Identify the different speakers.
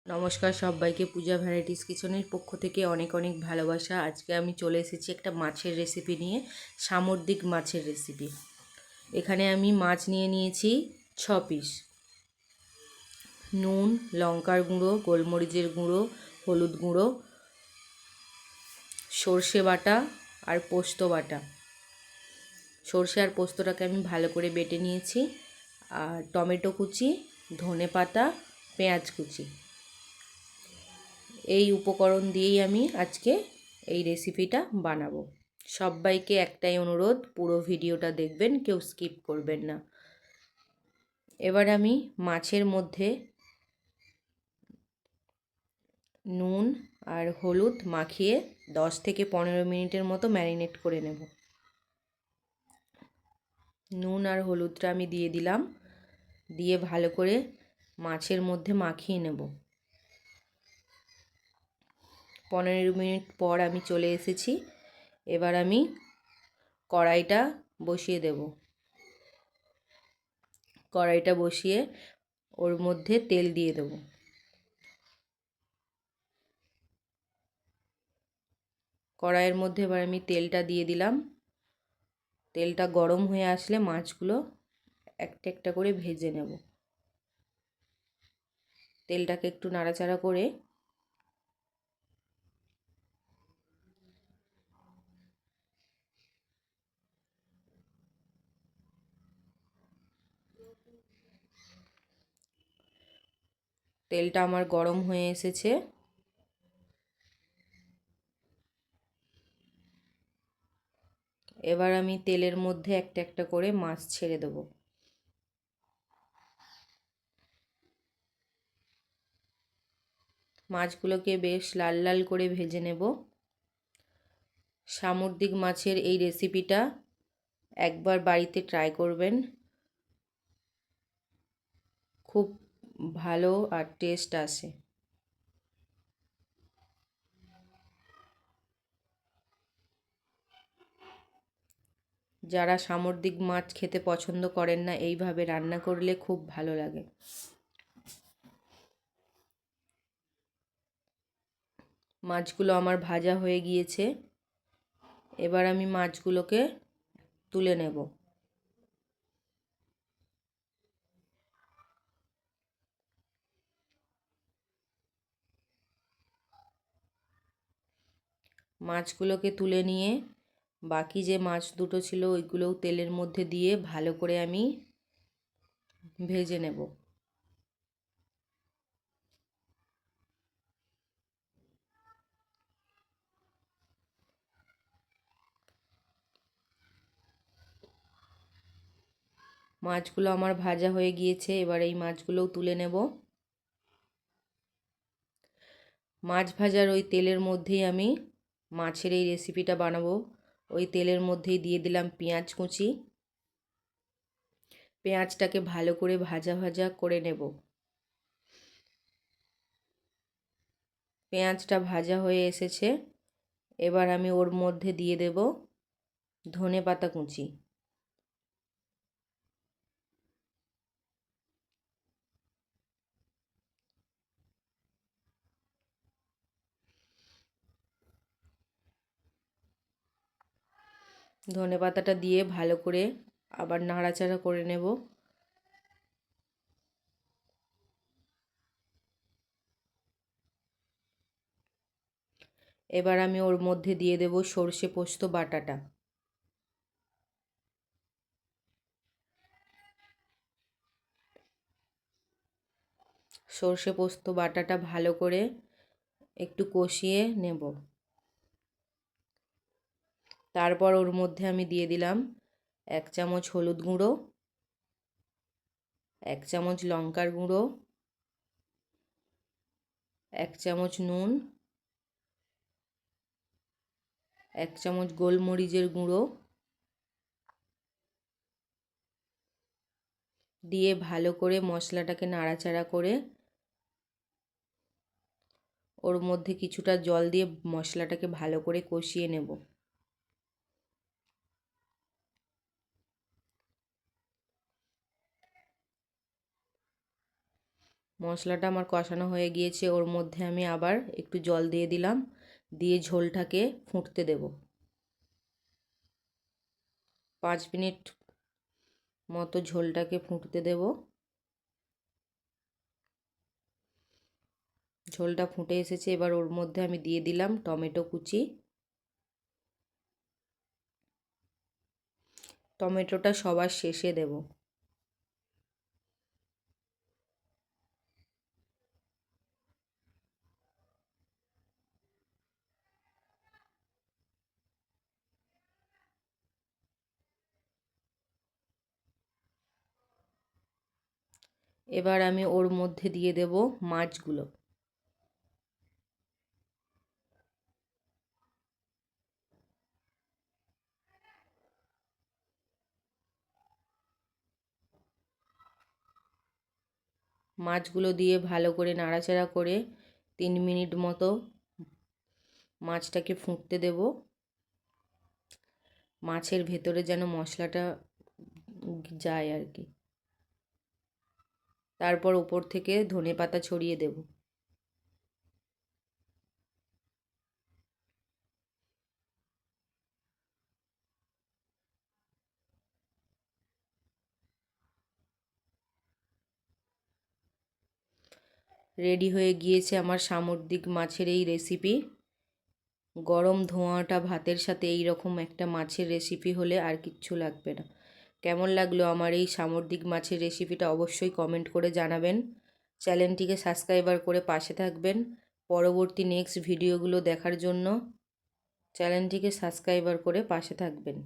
Speaker 1: নমস্কার সবাইকে, পূজা ভ্যারাইটিস কিচেনের পক্ষ থেকে অনেক অনেক ভালোবাসা। আজকে আমি চলে এসেছি একটা মাছের রেসিপি নিয়ে, সামুদ্রিক মাছের রেসিপি। এখানে আমি মাছ নিয়ে নিয়েছি 6 পিস। নুন, লঙ্কার গুঁড়ো, গোলমরিচের গুঁড়ো, হলুদ গুঁড়ো, সর্ষে বাটা আর পোস্ত বাটা। সর্ষে আর পোস্তটাকে আমি ভালো করে বেটে নিয়েছি। আর টমেটো কুচি, ধনে পাতা, পেঁয়াজ কুচি। এই উপকরণ দিয়েই আমি আজকে এই রেসিপিটা বানাবো। সবাইকে একটাই অনুরোধ, পুরো ভিডিওটা দেখবেন, কেউ স্কিপ করবেন না। এবার আমি মাছের মধ্যে নুন আর হলুদ মাখিয়ে 10 থেকে 15 মিনিটের মতো ম্যারিনেট করে নেব। নুন আর হলুদটা আমি দিয়ে দিলাম, দিয়ে ভালো করে মাছের মধ্যে মাখিয়ে নেব। 15 মিনিট পর আমি চলে এসেছি। এবার আমি কড়াইটা বসিয়ে দেব। কড়াইটা বসিয়ে ওর মধ্যে তেল দিয়ে দেব। কড়াইয়ের মধ্যে এবার আমি তেলটা দিয়ে দিলাম। তেলটা গরম হয়ে আসলে মাছগুলো একটা একটা করে ভেজে নেব। তেলটাকে একটু নাড়াচাড়া করে তেলটা আমার গরম হয়ে এসেছে। এবার আমি তেলের মধ্যে একটা একটা করে মাছ ছেড়ে দেব। মাছগুলোকে বেশ লাল লাল করে ভেজে নেব। সামুদ্রিক মাছের এই রেসিপিটা একবার বাড়িতে ট্রাই করবেন, খুব ভালো আর টেস্ট আসে। যারা সামুদ্রিক মাছ খেতে পছন্দ করেন না, এইভাবে রান্না করলে খুব ভালো লাগে। মাছগুলো আমার ভাজা হয়ে গিয়েছে। এবার আমি মাছগুলোকে তুলে নেব। মাছগুলোকে তুলে নিয়ে বাকি যে মাছ দুটো ছিল ওইগুলোও তেলের মধ্যে দিয়ে ভালো করে আমি ভেজে নেব। মাছগুলো আমার ভাজা হয়ে গিয়েছে। এবার এই মাছগুলোও তুলে নেব। মাছ ভাজার ওই তেলের মধ্যেই আমি মাছের এই রেসিপিটা বানাবো। ওই তেলের মধ্যেই দিয়ে দিলাম পেঁয়াজ কুচি। পেঁয়াজটাকে ভালো করে ভাজা ভাজা করে নেব। পেঁয়াজটা ভাজা হয়ে এসেছে। এবার আমি ওর মধ্যে দিয়ে দেব ধনে পাতা কুচি। ধনে পাতাটা দিয়ে ভালো করে আবার নাড়াচাড়া করে নেব। এবার আমি ওর মধ্যে দিয়ে দেব সর্ষে পোস্ত বাটাটা। সর্ষে পোস্ত বাটাটা ভালো করে একটু কষিয়ে নেব। তারপর ওর মধ্যে আমি দিয়ে দিলাম 1 চামচ হলুদ গুঁড়ো, 1 চামচ লঙ্কার গুঁড়ো, 1 চামচ নুন, 1 চামচ গোলমরিচের গুঁড়ো দিয়ে ভালো করে মশলাটাকে নাড়াচাড়া করে ওর মধ্যে কিছুটা জল দিয়ে মশলাটাকে ভালো করে কষিয়ে নেব। মশলাটা আমার কষানো হয়ে গিয়েছে, ওর মধ্যে আমি আবার একটু জল দিয়ে দিলাম, দিয়ে ঝোলটাকে ফুটতে দেব। 5 মিনিট মতো ঝোলটাকে ফুটতে দেব। ঝোলটা ফুটে এসেছে, এবার ওর মধ্যে আমি দিয়ে দিলাম টমেটো কুচি। টমেটোটা সবার শেষে দেব। এবার আমি ওর মধ্যে দিয়ে দেব মাছগুলো। মাছগুলো দিয়ে ভালো করে নাড়াচাড়া করে 3 মিনিট মতো মাছটাকে ফুটতে দেব। মাছের ভেতরে যেন মশলাটা যায় আর কি। তারপর ওপর থেকে ধনেপাতা ছড়িয়ে দেব। রেডি হয়ে গিয়েছে আমার সামুদ্রিক মাছের এই রেসিপি। গরম ধোঁয়াটা ভাতের সাথে এই রকম একটা মাছের রেসিপি হলে আর কিচ্ছু লাগবে না। কেমন লাগলো আমার এই সামুদ্রিক মাছের রেসিপিটা অবশ্যই কমেন্ট করে জানাবেন। চ্যানেলটিকে সাবস্ক্রাইবার করে পাশে থাকবেন। পরবর্তী নেক্সট ভিডিওগুলো দেখার জন্য চ্যানেলটিকে সাবস্ক্রাইবার করে পাশে থাকবেন।